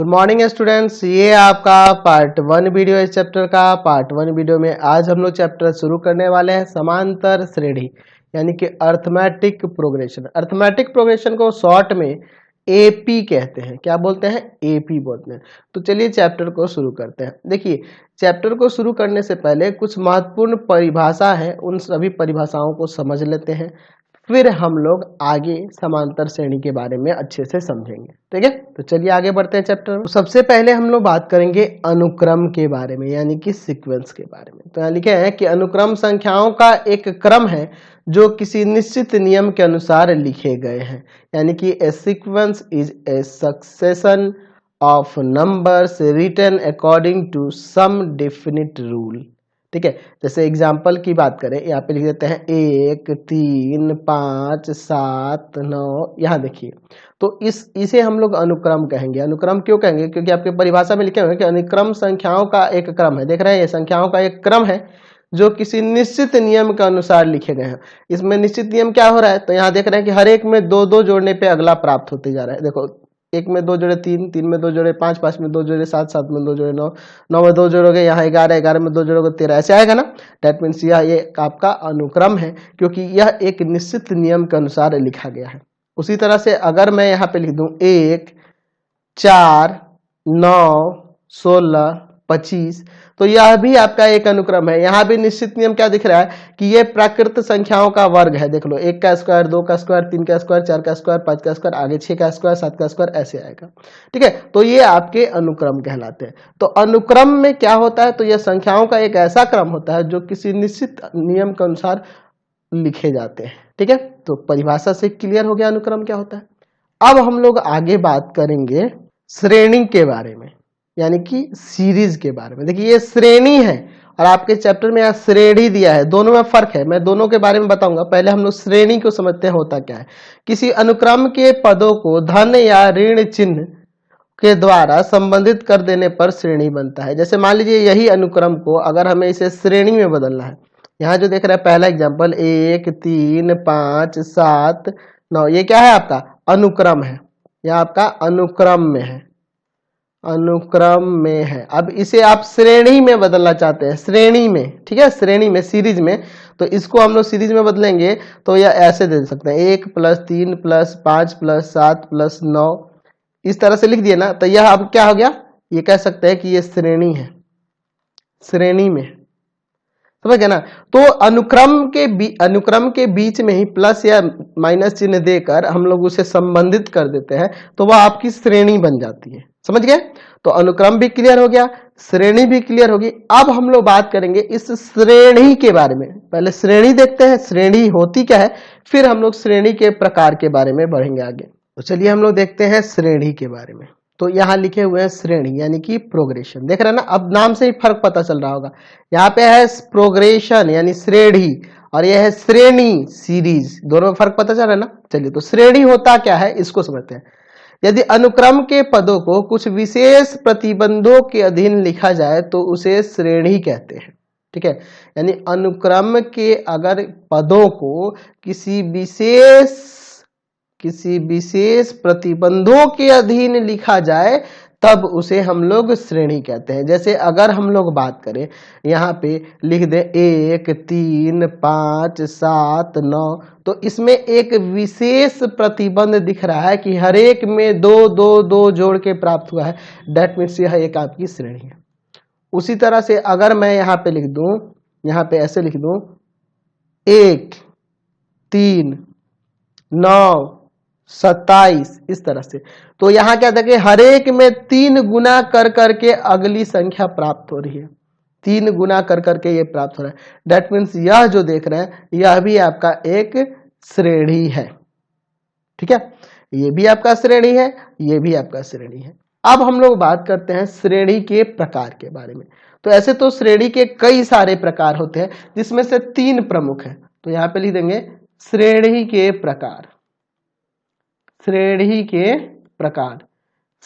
Good morning students, ये आपका part 1 video है। इस चैप्टर का पार्ट 1 वीडियो में आज हम लोग चैप्टर शुरू करने वाले हैं समांतर श्रेणी यानी कि अर्थमेटिक प्रोग्रेशन। अर्थमेटिक प्रोग्रेशन को शॉर्ट में एपी कहते हैं। क्या बोलते हैं? एपी बोलते हैं। तो चलिए चैप्टर को शुरू करते हैं। देखिए, चैप्टर को शुरू करने से पहले कुछ महत्वपूर्ण परिभाषा है, उन सभी परिभाषाओं को समझ लेते हैं, फिर हम लोग आगे समांतर श्रेणी के बारे में अच्छे से समझेंगे। ठीक है, तो चलिए आगे बढ़ते हैं चैप्टर में। तो सबसे पहले हम लोग बात करेंगे अनुक्रम के बारे में यानी कि सीक्वेंस के बारे में। तो यहाँ लिखे हैं कि अनुक्रम संख्याओं का एक क्रम है जो किसी निश्चित नियम के अनुसार लिखे गए हैं, यानी कि a sequence is a succession of numbers written according to some definite rule. ठीक है, जैसे एग्जाम्पल की बात करें, यहाँ पे लिख देते हैं 1 3 5 7 9। यहाँ देखिए, तो इसे हम लोग अनुक्रम कहेंगे। अनुक्रम क्यों कहेंगे? क्योंकि आपके परिभाषा में लिखे हुए हैं कि अनुक्रम संख्याओं का एक क्रम है। देख रहे हैं, ये संख्याओं का एक क्रम है जो किसी निश्चित नियम के अनुसार लिखे गए हैं। इसमें निश्चित नियम क्या हो रहा है? तो यहाँ देख रहे हैं कि हर एक में दो दो जोड़ने पे अगला प्राप्त होते जा रहा है। देखो, 1 में 2 जोड़े 3, 3 में 2 जोड़े 5, 5 में 2 जोड़े 7, 7 में 2 जोड़े 9, 9 में 2 जोड़ोगे यहाँ 11, 11 में 2 जोड़ोगे 13, ऐसे आएगा ना। डेट मीन्स यह ये आपका अनुक्रम है क्योंकि यह एक निश्चित नियम के अनुसार लिखा गया है। उसी तरह से अगर मैं यहाँ पे लिख दूं 1 4 9 16 25, तो यह भी आपका एक अनुक्रम है। यहाँ भी निश्चित नियम क्या दिख रहा है कि ये प्राकृत संख्याओं का वर्ग है। देख लो, 1 का स्क्वायर, 2 का स्क्वायर, 3 का स्क्वायर, 4 का स्क्वायर, 5 का स्क्वायर, आगे 6 का स्क्वायर, 7 का स्क्वायर, ऐसे आएगा। ठीक है, तो ये आपके अनुक्रम कहलाते हैं। तो अनुक्रम में क्या होता है? तो यह संख्याओं का एक ऐसा क्रम होता है जो किसी निश्चित नियम के अनुसार लिखे जाते हैं। ठीक है, तो परिभाषा से क्लियर हो गया अनुक्रम क्या होता है। अब हम लोग आगे बात करेंगे श्रेणी के बारे में, यानी कि सीरीज के बारे में। देखिए, ये श्रेणी है और आपके चैप्टर में यहाँ श्रेणी दिया है, दोनों में फर्क है। मैं दोनों के बारे में बताऊंगा। पहले हम लोग श्रेणी को समझते हैं होता क्या है। किसी अनुक्रम के पदों को धन या ऋण चिन्ह के द्वारा संबंधित कर देने पर श्रेणी बनता है। जैसे मान लीजिए, यही अनुक्रम को अगर हमें इसे श्रेणी में बदलना है, यहाँ जो देख रहे हैं पहला एग्जाम्पल 1 3 5 7 9, ये क्या है? आपका अनुक्रम है। यह आपका अनुक्रम में है, अनुक्रम में है। अब इसे आप श्रेणी में बदलना चाहते हैं, श्रेणी में। ठीक है, श्रेणी में, सीरीज में। तो इसको हम लोग सीरीज में बदलेंगे तो यह ऐसे दे सकते हैं 1 + 3 + 5 + 7 + 9, इस तरह से लिख दिए ना। तो यह अब क्या हो गया? ये कह सकते हैं कि ये श्रेणी है, श्रेणी में। समझ गए ना। तो अनुक्रम के बीच में ही प्लस या माइनस चिन्ह देकर हम लोग उसे संबंधित कर देते हैं, तो वह आपकी श्रेणी बन जाती है। समझ गए? तो अनुक्रम भी क्लियर हो गया, श्रेणी भी क्लियर होगी। अब हम लोग बात करेंगे इस श्रेणी के बारे में। पहले श्रेणी देखते हैं, श्रेणी होती क्या है, फिर हम लोग श्रेणी के प्रकार के बारे में बढ़ेंगे आगे। तो चलिए हम लोग देखते हैं श्रेणी के बारे में। तो यहाँ लिखे हुए हैं श्रेणी यानी कि प्रोग्रेशन। देख रहे हैं ना, अब नाम से ही फर्क पता चल रहा होगा। यहाँ पे है प्रोग्रेशन यानी श्रेणी, और यह है श्रेणी सीरीज। दोनों में फर्क पता चल रहा है ना। चलिए, तो श्रेणी होता क्या है इसको समझते हैं। यदि अनुक्रम के पदों को कुछ विशेष प्रतिबंधों के अधीन लिखा जाए तो उसे श्रेणी कहते हैं। ठीक है, यानी अनुक्रम के अगर पदों को किसी विशेष प्रतिबंधों के अधीन लिखा जाए तब उसे हम लोग श्रेणी कहते हैं। जैसे अगर हम लोग बात करें, यहाँ पे लिख दें 1 3 5 7 9, तो इसमें एक विशेष प्रतिबंध दिख रहा है कि हर एक में 2 2 2 जोड़ के प्राप्त हुआ है। डेट मीन्स यह एक आपकी श्रेणी है। उसी तरह से अगर मैं यहाँ पे लिख दूं, यहाँ पे ऐसे लिख दूं 1 3 9 27, इस तरह से, तो यहां क्या था कि हर एक में 3 गुना कर करके अगली संख्या प्राप्त हो रही है। 3 गुना कर करके ये प्राप्त हो रहा है। डेट मीन्स यह जो देख रहे हैं यह भी आपका एक श्रेणी है। ठीक है, ये भी आपका श्रेणी है, ये भी आपका श्रेणी है। अब हम लोग बात करते हैं श्रेणी के प्रकार के बारे में। तो ऐसे तो श्रेणी के कई सारे प्रकार होते हैं, जिसमें से 3 प्रमुख हैं। तो यहाँ पे लिख देंगे श्रेणी के प्रकार। श्रेणी के प्रकार,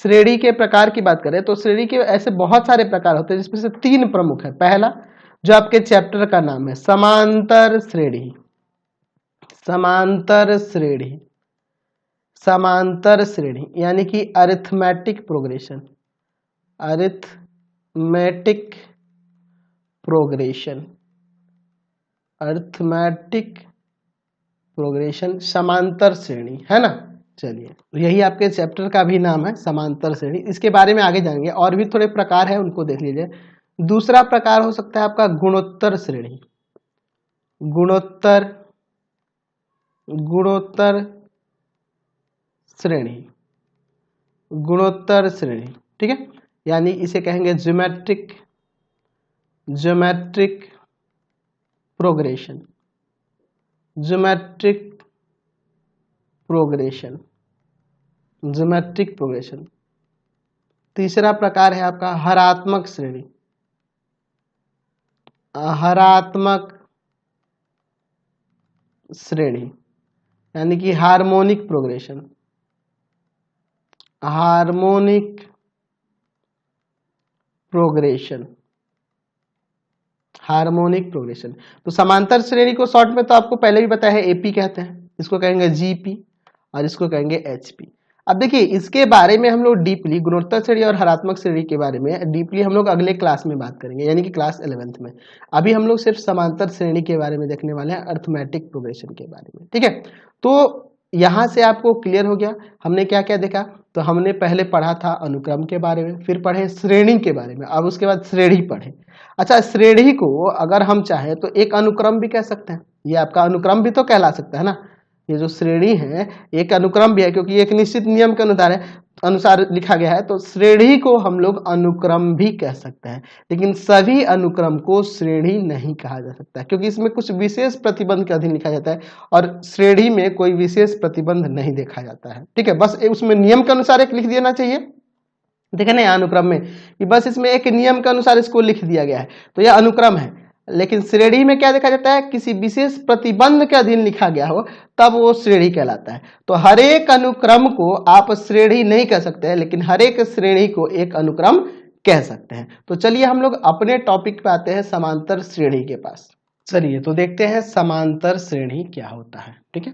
श्रेणी के प्रकार की बात करें तो श्रेणी के ऐसे बहुत सारे प्रकार होते हैं, जिसमें से 3 प्रमुख है। पहला जो आपके चैप्टर का नाम है समांतर श्रेणी। समांतर श्रेणी, समांतर श्रेणी यानी कि arithmetic progression. Arithmetic progression, arithmetic progression समांतर श्रेणी, है ना। चलिए, यही आपके चैप्टर का भी नाम है, समांतर श्रेणी। इसके बारे में आगे जानेंगे, और भी थोड़े प्रकार है, उनको देख लीजिए। दूसरा प्रकार हो सकता है आपका गुणोत्तर श्रेणी, गुणोत्तर श्रेणी, गुणोत्तर श्रेणी, ठीक है। यानी इसे कहेंगे ज्योमेट्रिक प्रोग्रेशन, ज्योमेट्रिक प्रोग्रेशन। तीसरा प्रकार है आपका हरात्मक श्रेणी, हरात्मक श्रेणी, यानी कि हार्मोनिक प्रोग्रेशन, हार्मोनिक प्रोग्रेशन। तो समांतर श्रेणी को शॉर्ट में तो आपको पहले भी पता है एपी कहते हैं, इसको कहेंगे जीपी और इसको कहेंगे एचपी। अब देखिए, इसके बारे में हम लोग डीपली गुणोत्तर श्रेणी और हरात्मक श्रेणी के बारे में डीपली हम लोग अगले क्लास में बात करेंगे, यानी कि क्लास 11th में। अभी हम लोग सिर्फ समांतर श्रेणी के बारे में देखने वाले हैं, अरिथमेटिक प्रोग्रेशन के बारे में, ठीक है। तो यहाँ से आपको क्लियर हो गया हमने क्या क्या देखा। तो हमने पहले पढ़ा था अनुक्रम के बारे में, फिर पढ़े श्रेणी के बारे में, अब उसके बाद श्रेणी पढ़े। अच्छा, श्रेणी को अगर हम चाहें तो एक अनुक्रम भी कह सकते हैं, ये आपका अनुक्रम भी तो कहला सकता है ना। ये जो श्रेणी है एक अनुक्रम भी है, क्योंकि एक निश्चित नियम के अनुसार लिखा गया है। तो श्रेणी को हम लोग अनुक्रम भी कह सकते हैं, लेकिन सभी अनुक्रम को श्रेणी नहीं कहा जा सकता, क्योंकि इसमें कुछ विशेष प्रतिबंध के अधीन लिखा जाता है और श्रेणी में कोई विशेष प्रतिबंध नहीं देखा जाता है, ठीक है। बस उसमें नियम के अनुसार एक लिख देना चाहिए, देखे ना अनुक्रम में कि बस इसमें एक नियम के अनुसार इसको लिख दिया गया है, तो यह अनुक्रम है। लेकिन श्रेणी में क्या देखा जाता है, किसी विशेष प्रतिबंध के अधीन लिखा गया हो तब वो श्रेणी कहलाता है। तो हर एक अनुक्रम को आप श्रेणी नहीं कह सकते हैं, लेकिन हर एक श्रेणी को एक अनुक्रम कह सकते हैं। तो चलिए हम लोग अपने टॉपिक पे आते हैं, समांतर श्रेणी के पास। चलिए तो देखते हैं समांतर श्रेणी क्या होता है, ठीक है।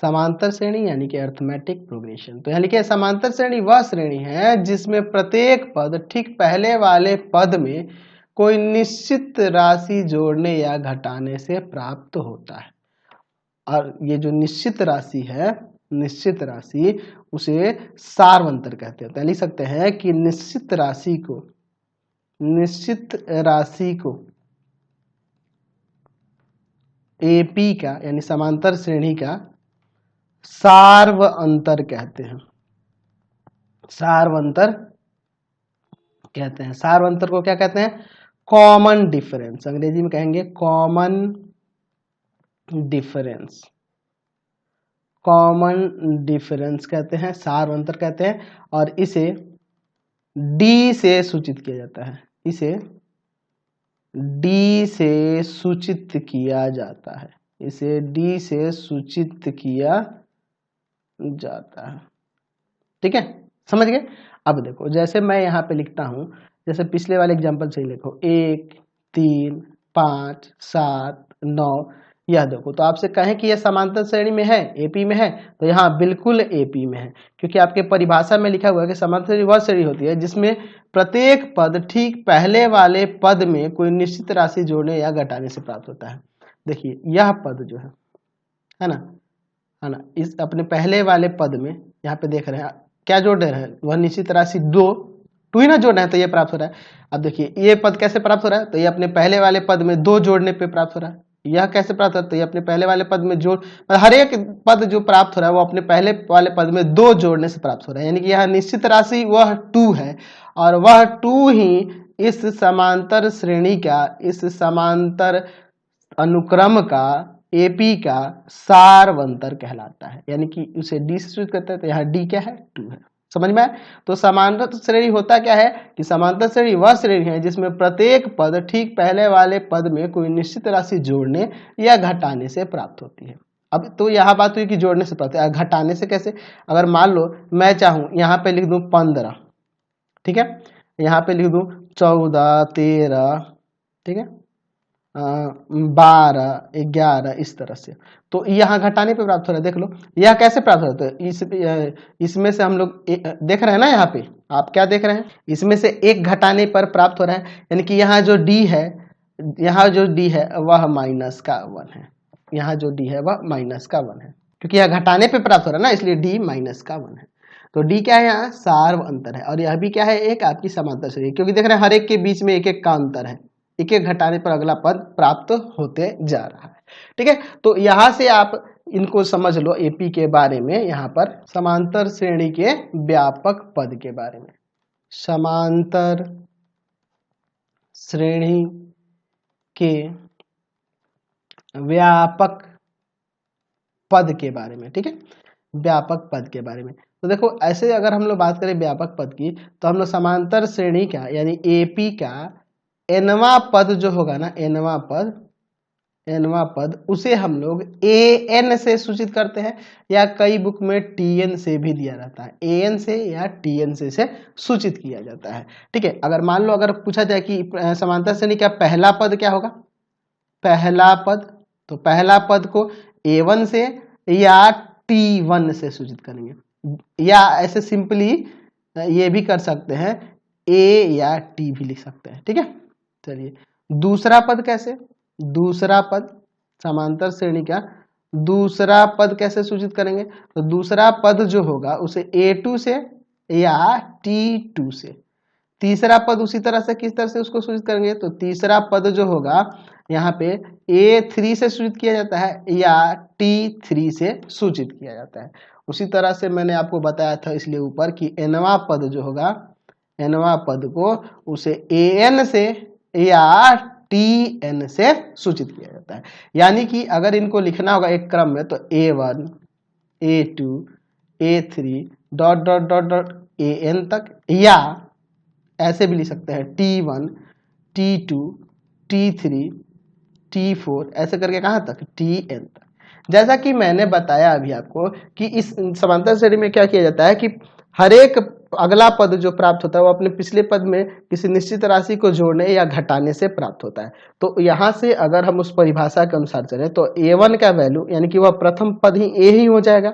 समांतर श्रेणी यानी कि अरिथमेटिक प्रोग्रेशन। तो यानी कि समांतर श्रेणी वह श्रेणी है जिसमें प्रत्येक पद ठीक पहले वाले पद में कोई निश्चित राशि जोड़ने या घटाने से प्राप्त होता है। और ये जो निश्चित राशि है, निश्चित राशि उसे सार्वंतर कहते हैं। तो लिख सकते हैं कि निश्चित राशि को एपी का यानी समांतर श्रेणी का सार्वंतर कहते हैं। सार्वंतर कहते हैं। सार्वंतर को क्या कहते हैं, कॉमन डिफरेंस, अंग्रेजी में कहेंगे कॉमन डिफरेंस, कॉमन डिफरेंस कहते हैं, सार्वंतर कहते हैं। और इसे डी से सूचित किया जाता है, इसे डी से सूचित किया जाता है, इसे डी से सूचित किया जाता है, ठीक है, समझ गए। अब देखो, जैसे मैं यहाँ पे लिखता हूं, जैसे पिछले वाले एग्जांपल से ही लिखो 1 3 5 7 9, यह देखो। तो आपसे कहें कि यह समांतर श्रेणी में है, एपी में है, तो यहाँ बिल्कुल एपी में है, क्योंकि आपके परिभाषा में लिखा हुआ है कि समांतर श्रेणी वह श्रेणी होती है जिसमें प्रत्येक पद ठीक पहले वाले पद में कोई निश्चित राशि जोड़ने या घटाने से प्राप्त होता है। देखिए यह पद जो है ना, इस अपने पहले वाले पद में यहाँ पे देख रहे हैं क्या जोड़ रहे हैं, वह निश्चित राशि 2 ही ना जोड़ना है, तो ये प्राप्त हो रहा है। अब देखिए ये पद कैसे प्राप्त हो रहा है, तो ये अपने पहले वाले पद में 2 जोड़ने पे प्राप्त हो रहा है। यह कैसे प्राप्त होता है, तो ये अपने पहले वाले पद में जोड़, हर एक पद जो प्राप्त हो रहा है वो अपने पहले वाले पद में 2 जोड़ने से प्राप्त हो रहा है। यानी कि यह निश्चित राशि वह 2 है, और वह 2 ही इस समांतर श्रेणी का, इस समांतर अनुक्रम का, एपी का सार्वंतर कहलाता है। यानी कि उसे डी से सूचित करते हैं, तो यहाँ डी क्या है, 2 है। समझ में आया। तो समांतर श्रेणी होता क्या है कि समांतर श्रेणी वह श्रेणी है जिसमें प्रत्येक पद ठीक पहले वाले पद में कोई निश्चित राशि जोड़ने या घटाने से प्राप्त होती है। अब तो यहाँ बात हुई कि जोड़ने से प्राप्त है, घटाने से कैसे। अगर मान लो मैं चाहूँ यहाँ पे लिख दूं 15, ठीक है, यहाँ पे लिख दूं 14 13, ठीक है, 12, 11 इस तरह से। तो यहाँ घटाने पे प्राप्त हो रहा है, देख लो यह कैसे प्राप्त होता है। इसमें से हम लोग देख रहे हैं ना, यहाँ पे आप क्या देख रहे हैं, इसमें से एक घटाने पर प्राप्त हो रहा है, यानी कि यहाँ जो डी है, यहाँ जो डी है वह माइनस का 1 है, यहाँ जो डी है वह माइनस का 1 है, क्योंकि यह घटाने पे प्राप्त हो रहा है ना, इसलिए डी माइनस का 1 है। तो डी क्या है, यहाँ सार्व अंतर है, और यह भी क्या है, एक आपकी समांतर श्रेणी, क्योंकि देख रहे हैं हर एक के बीच में एक एक का अंतर है, एक एक घटाने पर अगला पद प्राप्त होते जा रहा है। ठीक है, तो यहां से आप इनको समझ लो एपी के बारे में, यहाँ पर समांतर श्रेणी के व्यापक पद के बारे में, समांतर श्रेणी के व्यापक पद के बारे में। ठीक है, व्यापक पद के बारे में। तो देखो ऐसे अगर हम लोग बात करें व्यापक पद की, तो हम लोग समांतर श्रेणी का यानी एपी का एनवा पद जो होगा ना, एनवा पद उसे हम लोग एन से सूचित करते हैं, या कई बुक में टीएन से भी दिया जाता है, एन से या टीएन से सूचित किया जाता है। ठीक है, अगर मान लो अगर पूछा जाए कि समांतर श्रेणी का पहला पद क्या होगा, पहला पद, तो पहला पद को ए1 से या टी1 से सूचित करेंगे, या ऐसे सिंपली ये भी कर सकते हैं, ए या टी भी लिख सकते हैं। ठीक है, चलिए दूसरा पद कैसे, दूसरा पद समांतर श्रेणी का दूसरा पद कैसे सूचित करेंगे, तो दूसरा पद जो होगा उसे ए2 से या टी2 से। तीसरा पद उसी तरह से किस तरह से उसको सूचित करेंगे, तो तीसरा पद जो होगा यहाँ पे A3 से सूचित किया जाता है या T3 से सूचित किया जाता है। उसी तरह से मैंने आपको बताया था इसलिए ऊपर कि एनवा पद जो होगा, एनवा पद को उसे AN से या TN से सूचित किया जाता है। यानी कि अगर इनको लिखना होगा एक क्रम में, तो A1, A2, A3 dot dot dot dot AN तक, या ऐसे भी लिख सकते हैं T1, T2, T3, T4 ऐसे करके कहाँ तक, TN तक। जैसा कि मैंने बताया अभी आपको कि इस समांतर श्रेणी में क्या किया जाता है कि हर एक अगला पद जो प्राप्त होता है वो अपने पिछले पद में किसी निश्चित राशि को जोड़ने या घटाने से प्राप्त होता है। तो यहाँ से अगर हम उस परिभाषा के अनुसार चलें तो A1 का वैल्यू यानी कि वह प्रथम पद ही A ही हो जाएगा,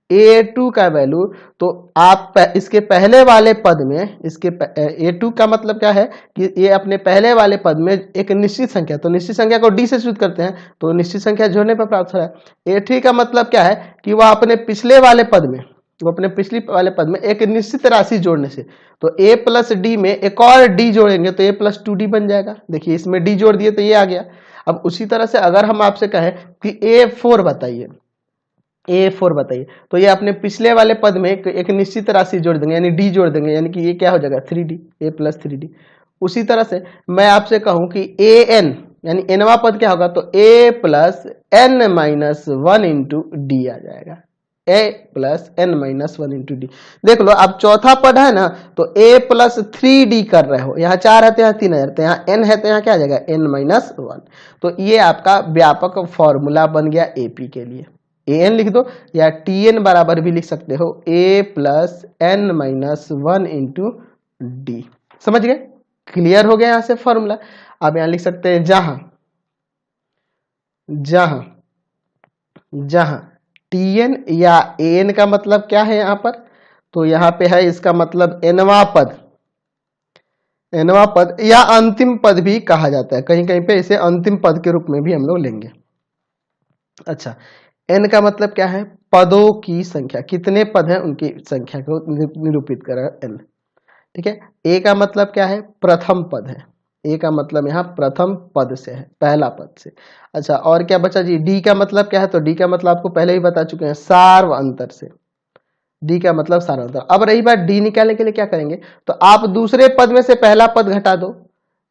A2 का वैल्यू तो आप इसके पहले वाले पद में, इसके A2 का मतलब क्या है कि ये अपने पहले वाले पद में एक निश्चित संख्या, तो निश्चित संख्या को D से सूचित करते हैं, तो निश्चित संख्या जोड़ने पर प्राप्त हो रहा है। A3 का मतलब क्या है कि वह अपने पिछले वाले पद में, वो अपने पिछले वाले पद में एक निश्चित राशि जोड़ने से, तो A प्लस डी में एक और D जोड़ेंगे तो A प्लस 2D बन जाएगा। देखिए इसमें D जोड़ दिए तो ये आ गया। अब उसी तरह से अगर हम आपसे कहें कि A4 बताइए, A4 बताइए, तो ये अपने पिछले वाले पद में एक निश्चित राशि जोड़ देंगे यानी D जोड़ देंगे, यानी कि ये क्या हो जाएगा 3D, A प्लस 3D। उसी तरह से मैं आपसे कहूं कि AN यानी एनवा पद क्या होगा, तो A plus N minus 1 into D आ जाएगा, A plus N minus 1 into D. देख लो अब चौथा पद है ना, तो A प्लस 3D कर रहे हो, यहाँ 4 है तो यहाँ 3 है, तो यहाँ N है तो यहाँ क्या आ जाएगा N माइनस 1। तो ये आपका व्यापक फॉर्मूला बन गया AP के लिए। AN लिख दो या TN बराबर भी लिख सकते हो, A plus N minus 1 into D. समझ गए, क्लियर हो गया यहाँ से फॉर्मूला। अब यहाँ लिख सकते हैं जहां जहां जहां TN या AN का मतलब क्या है यहाँ पर, तो यहाँ पे है इसका मतलब एनवा पद, एनवा पद या अंतिम पद भी कहा जाता है, कहीं कहीं पे इसे अंतिम पद के रूप में भी हम लोग लेंगे। अच्छा, N का मतलब क्या है, पदों की संख्या, कितने पद हैं उनकी संख्या को निरूपित कर N। ठीक है, A का मतलब क्या है, प्रथम पद है, A का मतलब यहाँ प्रथम पद से है, पहला पद से। अच्छा और क्या बचा जी, D का मतलब क्या है, तो D का मतलब आपको पहले ही बता चुके हैं, सार्व अंतर से, D का मतलब सार्व अंतर। अब रही बात D निकालने के लिए क्या करेंगे, तो आप दूसरे पद में से पहला पद घटा दो,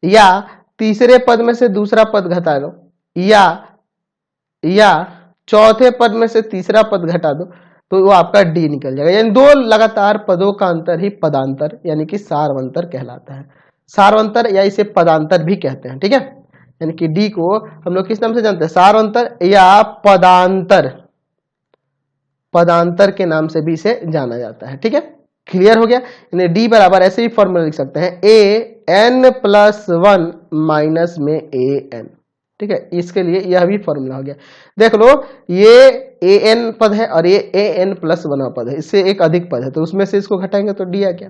या तीसरे पद में से दूसरा पद घटा दो, या चौथे पद में से तीसरा पद घटा दो, तो वो आपका D निकल जाएगा। यानी दो लगातार पदों का अंतर ही पदांतर यानी कि सार्वंतर कहलाता है, सार्वंतर या इसे पदांतर भी कहते हैं। ठीक है, यानी कि D को हम लोग किस नाम से जानते हैं, सार्वंतर या पदांतर, पदांतर के नाम से भी इसे जाना जाता है। ठीक है, क्लियर हो गया। यानी D बराबर ऐसे ही फॉर्मूला लिख सकते हैं, A N प्लस 1 माइनस में A N, ठीक है, इसके लिए यह भी फॉर्मूला हो गया। देख लो, ये ए एन पद है और ये ए एन प्लस 1 पद है, इससे एक अधिक पद है, तो उसमें से इसको घटाएंगे तो डी आ गया।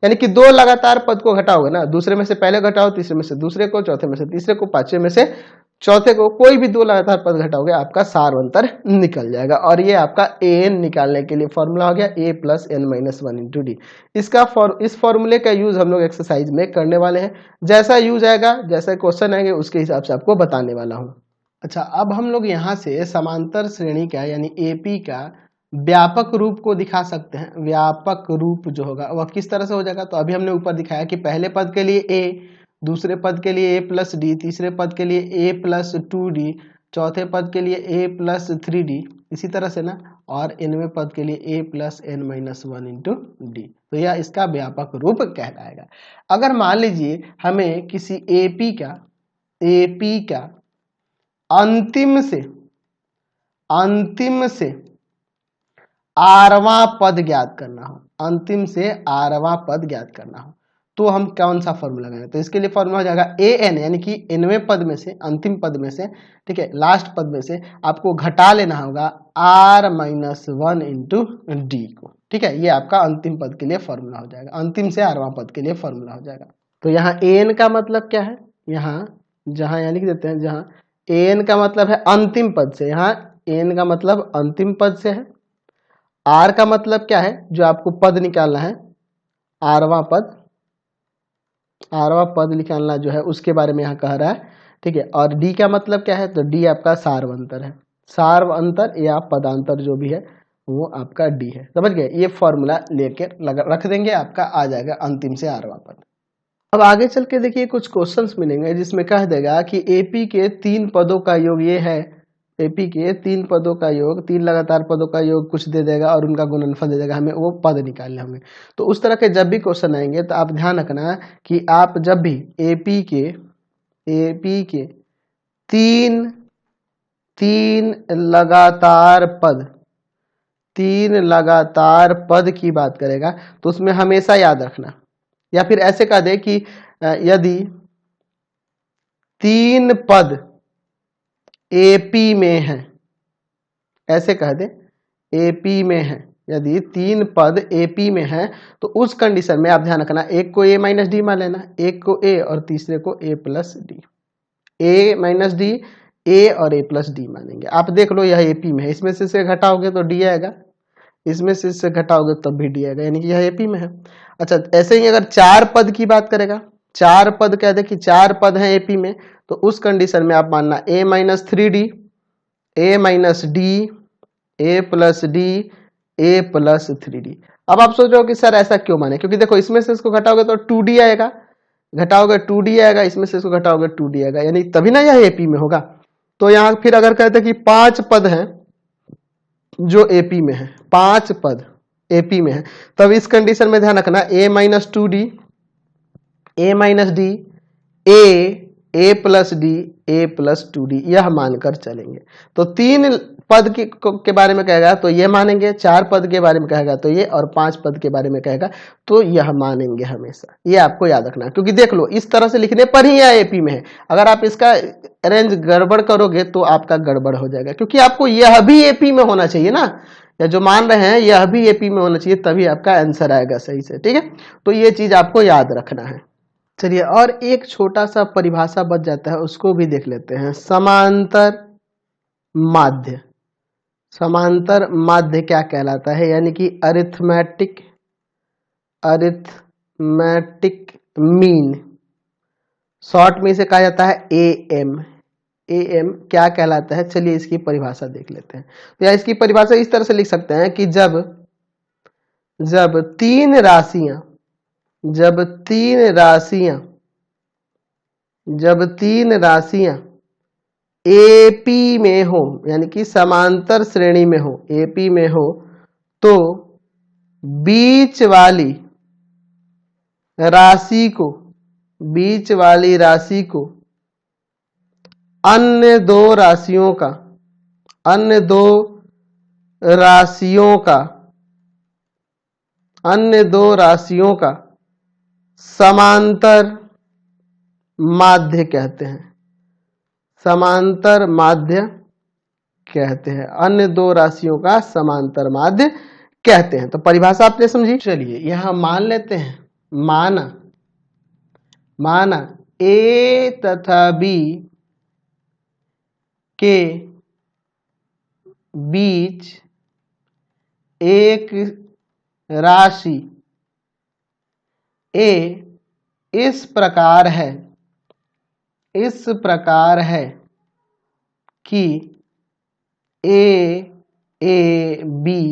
यानी कि दो लगातार पद को घटाओगे ना, दूसरे में से पहले घटाओ, तीसरे में से दूसरे को, चौथे में से तीसरे को, पांचवें में से चौथे को, कोई भी दो लगातार पद घटाओगे आपका सार अंतर निकल जाएगा। और ये आपका ए एन निकालने के लिए फॉर्मूला हो गया A plus N minus 1 into D. इस फॉर्मूले का यूज हम लोग एक्सरसाइज में करने वाले हैं। जैसा यूज आएगा, जैसा क्वेश्चन आएंगे, उसके हिसाब से आपको बताने वाला हूँ। अच्छा, अब हम लोग यहाँ से समांतर श्रेणी का यानी एपी का व्यापक रूप को दिखा सकते हैं। व्यापक रूप जो होगा वह किस तरह से हो जाएगा, तो अभी हमने ऊपर दिखाया कि पहले पद के लिए ए, दूसरे पद के लिए ए प्लस डी, तीसरे पद के लिए ए प्लस 2d, चौथे पद के लिए ए प्लस 3d, इसी तरह से ना, और इनवें पद के लिए A plus N minus 1 into D. तो यह इसका व्यापक रूप कहलाएगा। अगर मान लीजिए हमें किसी एपी का अंतिम से आरवां पद ज्ञात करना हो, अंतिम से आरवां पद ज्ञात करना हो, तो हम कौन सा फॉर्मूला लगाएंगे, तो इसके लिए फॉर्मूला हो जाएगा ए एन, यानी कि इनवें पद में से, अंतिम पद में से, ठीक है, लास्ट पद में से आपको घटा लेना होगा आर माइनस 1 इंटू डी को। ठीक है, ये आपका अंतिम पद के लिए फॉर्मूला हो जाएगा, अंतिम से आरवां पद के लिए फॉर्मूला हो जाएगा। तो यहाँ ए एन का मतलब क्या है, यहाँ जहाँ यहाँ लिख देते हैं, जहाँ ए एन का मतलब है अंतिम पद से, यहाँ एन का मतलब अंतिम पद से है। आर का मतलब क्या है, जो आपको पद निकालना है, आरवां पद निकालना जो है उसके बारे में यहाँ कह रहा है। ठीक है, और डी का मतलब क्या है, तो डी आपका सार्वंतर है, सार्वंतर या पदांतर जो भी है वो आपका डी है। समझ गए, ये फॉर्मूला लेकर रख देंगे, आपका आ जाएगा अंतिम से आरवां पद। अब आगे चल के देखिए कुछ क्वेश्चंस मिलेंगे जिसमें कह देगा कि एपी के 3 पदों का योग ये है, एपी के 3 पदों का योग, 3 लगातार पदों का योग कुछ दे देगा और उनका गुणनफल दे देगा, हमें वो पद निकालने होंगे। तो उस तरह के जब भी क्वेश्चन आएंगे तो आप ध्यान रखना कि आप जब भी एपी के तीन लगातार पद की बात करेगा तो उसमें हमेशा याद रखना, या फिर ऐसे कह दे कि यदि 3 पद एपी में है, ऐसे कह दे एपी में है, यदि 3 पद एपी में है तो उस कंडीशन में आप ध्यान रखना, एक को ए माइनस डी मान लेना, एक को ए और तीसरे को ए प्लस डी, ए माइनस डी, ए और ए प्लस डी मानेंगे। आप देख लो यह एपी में है, इसमें से इसे घटाओगे तो डी आएगा, इसमें से इसे घटाओगे तब भी डी आएगा, यानी कि यह एपी में है। अच्छा, ऐसे ही अगर 4 पद की बात करेगा, 4 पद कह दे कि 4 पद हैं एपी में, तो उस कंडीशन में आप मानना ए माइनस 3d, ए माइनस डी, ए प्लस डी, ए प्लस 3d। अब आप सोचो कि सर ऐसा क्यों माने, क्योंकि देखो इसमें से इसको घटाओगे तो 2d आएगा, घटाओगे 2d आएगा, इसमें से इसको घटाओगे 2d आएगा, यानी तभी ना यह एपी में होगा। तो यहाँ फिर अगर कहते कि 5 पद हैं जो एपी में है, 5 पद एपी में है, तब इस कंडीशन में ध्यान रखना ए माइनस 2d, ए माइनस डी, ए प्लस डी, ए प्लस 2d, यह मानकर चलेंगे। तो 3 पद के बारे में कहेगा तो ये मानेंगे, 4 पद के बारे में कहेगा तो ये, और 5 पद के बारे में कहेगा तो यह मानेंगे हमेशा। ये आपको याद रखना, क्योंकि देख लो इस तरह से लिखने पर ही यह एपी में है, अगर आप इसका अरेंज गड़बड़ करोगे तो आपका गड़बड़ हो जाएगा, क्योंकि आपको यह भी एपी में होना चाहिए ना, या जो मान रहे हैं यह भी एपी में होना चाहिए, तभी आपका आंसर आएगा सही से। ठीक है, तो ये चीज आपको याद रखना है। चलिए, और एक छोटा सा परिभाषा बच जाता है, उसको भी देख लेते हैं। समांतर माध्य, समांतर माध्य क्या कहलाता है, यानी कि अरिथमेटिक मीन, शॉर्ट में इसे कहा जाता है एएम। एएम क्या कहलाता है, चलिए इसकी परिभाषा देख लेते हैं। तो या इसकी परिभाषा इस तरह से लिख सकते हैं कि जब तीन राशियां एपी में हो, यानी कि समांतर श्रेणी में हो, एपी में हो, तो बीच वाली राशि को अन्य दो राशियों का समांतर माध्य कहते हैं। समांतर माध्य कहते हैं, अन्य दो राशियों का समांतर माध्य कहते हैं। तो परिभाषा आपने समझी। चलिए यहां मान लेते हैं, माना ए तथा बी के बीच एक राशि ए इस प्रकार है कि ए बी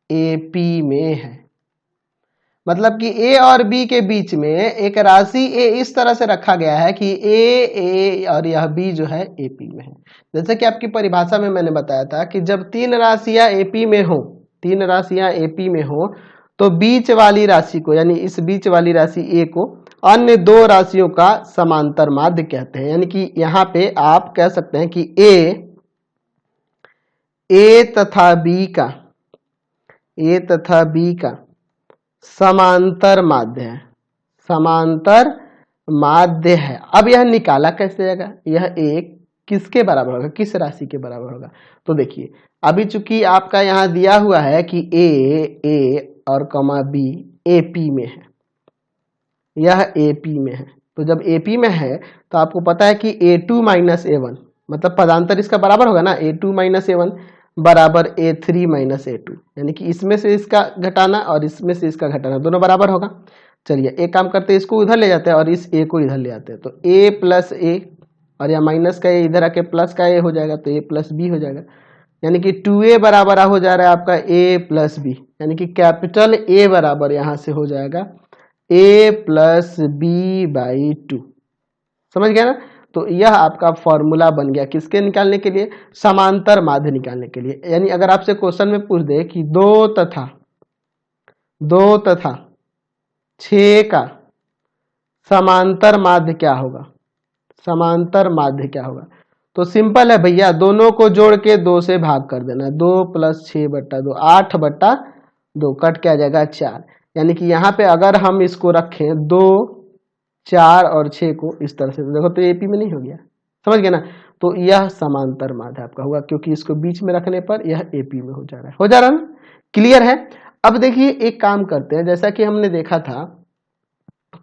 ए पी में है। मतलब कि ए और बी के बीच में एक राशि ए इस तरह से रखा गया है कि ए और यह बी जो है ए पी में है। जैसे कि आपकी परिभाषा में मैंने बताया था कि जब तीन राशियां ए पी में हो तो बीच वाली राशि को, यानी इस बीच वाली राशि ए को अन्य दो राशियों का समांतर माध्य कहते हैं। यानी कि यहाँ पे आप कह सकते हैं कि ए तथा बी का समांतर माध्य है। अब यह निकाला कैसे जाएगा, यह एक किसके बराबर होगा, किस राशि के बराबर होगा। तो देखिए अभी चूंकि आपका यहाँ दिया हुआ है कि ए और कमा बी ए पी में है, यह ए पी में है। तो जब ए पी में है तो आपको पता है कि A2 माइनस A1 मतलब पदांतर इसका बराबर होगा ना, A2 माइनस A1 बराबर A3 माइनस A2, यानी कि इसमें से इसका घटाना और इसमें से इसका घटाना दोनों बराबर होगा। चलिए एक काम करते हैं, इसको उधर ले जाते हैं और इस ए को इधर ले आते हैं। तो ए प्लस ए और या माइनस का ए इधर आके प्लस का ए हो जाएगा, तो ए प्लस बी हो जाएगा। यानी कि 2a बराबर हो जा रहा है आपका a प्लस बी, यानी कि कैपिटल A बराबर यहाँ से हो जाएगा a प्लस बी बाई 2। समझ गया ना। तो यह आपका फॉर्मूला बन गया किसके निकालने के लिए, समांतर माध्य निकालने के लिए। यानी अगर आपसे क्वेश्चन में पूछ दे कि 2 तथा 6 का समांतर माध्य क्या होगा, तो सिंपल है भैया, दोनों को जोड़ के 2 से भाग कर देना। 2 प्लस 6/2 8/2 कट क्या जाएगा 4। यानी कि यहाँ पे अगर हम इसको रखें 2 4 और 6 को इस तरह से, देखो तो एपी में नहीं हो गया, समझ गया ना। तो यह समांतर माध्य आपका हुआ, क्योंकि इसको बीच में रखने पर यह एपी में हो जा रहा है ना। क्लियर है। अब देखिए एक काम करते हैं, जैसा कि हमने देखा था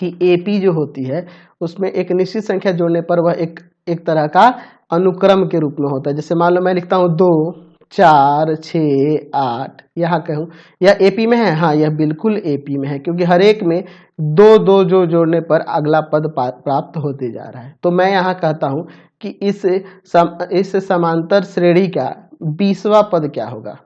कि एपी जो होती है उसमें एक निश्चित संख्या जोड़ने पर वह एक तरह का अनुक्रम के रूप में होता है। जैसे मान लो मैं लिखता हूँ 2 4 6 8, यहाँ कहूँ यह एपी में है, हाँ यह बिल्कुल एपी में है, क्योंकि हर एक में 2 जो जोड़ने पर अगला पद प्राप्त होते जा रहा है। तो मैं यहाँ कहता हूँ कि इस समांतर श्रेणी का 20वां पद क्या होगा।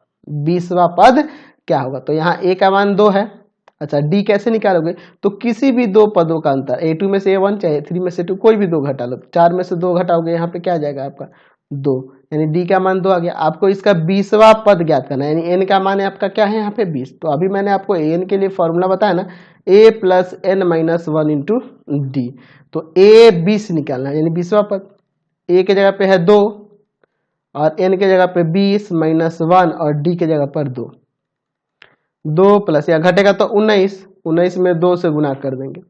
तो यहाँ ए का मान 2 है। अच्छा डी कैसे निकालोगे, तो किसी भी दो पदों का अंतर, A2 में से A1 चाहे A3 में से 2 कोई भी 2 घटा लो। 4 में से 2 घटाओगे यहाँ पे क्या आ जाएगा आपका 2, यानी डी का मान 2 आ गया। आपको इसका 20वां पद ज्ञात करना है, यानी एन का मान है आपका क्या है यहाँ पे 20। तो अभी मैंने आपको एन के लिए फॉर्मूला बताया ना, a plus n minus 1 into D. तो a 20 निकालना है, यानी 20वां पद। a के जगह पे है 2 और n के जगह पे 20 माइनस 1 और d के जगह पर 2 प्लस या घटेगा तो 19 में 2 से गुना कर देंगे,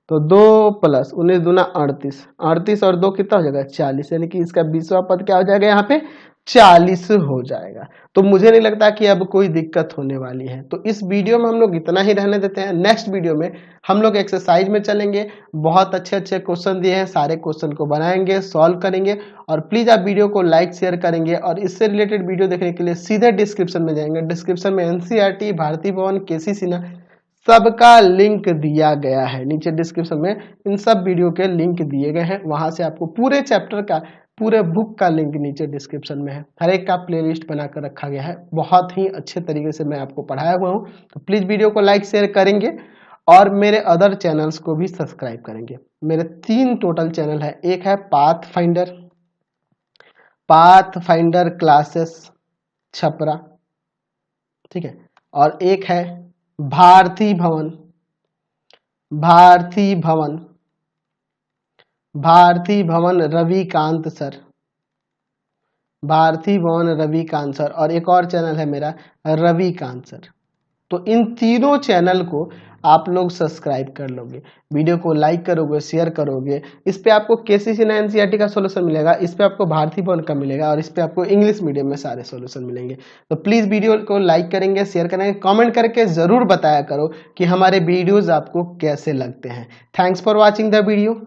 तो 2 प्लस 19 दूना 38 और 2 कितना हो जाएगा 40, यानी कि इसका 20वां पद क्या हो जाएगा यहाँ पे 40 हो जाएगा। तो मुझे नहीं लगता कि अब कोई दिक्कत होने वाली है। तो इस वीडियो में हम लोग इतना ही रहने देते हैं। नेक्स्ट वीडियो में हम लोग एक्सरसाइज में चलेंगे। बहुत अच्छे क्वेश्चन दिए हैं, सारे क्वेश्चन को बनाएंगे, सॉल्व करेंगे। और प्लीज आप वीडियो को लाइक शेयर करेंगे, और इससे रिलेटेड वीडियो देखने के लिए सीधे डिस्क्रिप्शन में जाएंगे। डिस्क्रिप्शन में एनसीईआरटी, भारती भवन, केसी सिन्हा सबका लिंक दिया गया है। नीचे डिस्क्रिप्शन में इन सब वीडियो के लिंक दिए गए हैं, वहां से आपको पूरे चैप्टर का, पूरे बुक का लिंक नीचे डिस्क्रिप्शन में है। हर एक का प्लेलिस्ट बनाकर रखा गया है, बहुत ही अच्छे तरीके से मैं आपको पढ़ाया हुआ हूँ। तो प्लीज वीडियो को लाइक शेयर करेंगे और मेरे अदर चैनल्स को भी सब्सक्राइब करेंगे। मेरे 3 टोटल चैनल है, एक है पाथ फाइंडर क्लासेस छपरा, ठीक है, और एक है भारती भवन रविकांत सर, और एक और चैनल है मेरा रविकांत सर। तो इन तीनों चैनल को आप लोग सब्सक्राइब कर लोगे, वीडियो को लाइक करोगे, शेयर करोगे। इस पे आपको केसीसी ना एनसीईआरटी का सॉल्यूशन मिलेगा, इस पे आपको भारतीय भवन का मिलेगा और इस पे आपको इंग्लिश मीडियम में सारे सॉल्यूशन मिलेंगे। तो प्लीज़ वीडियो को लाइक करेंगे, शेयर करेंगे, कमेंट करके ज़रूर बताया करो कि हमारे वीडियोज़ आपको कैसे लगते हैं। Thanks for watching the video.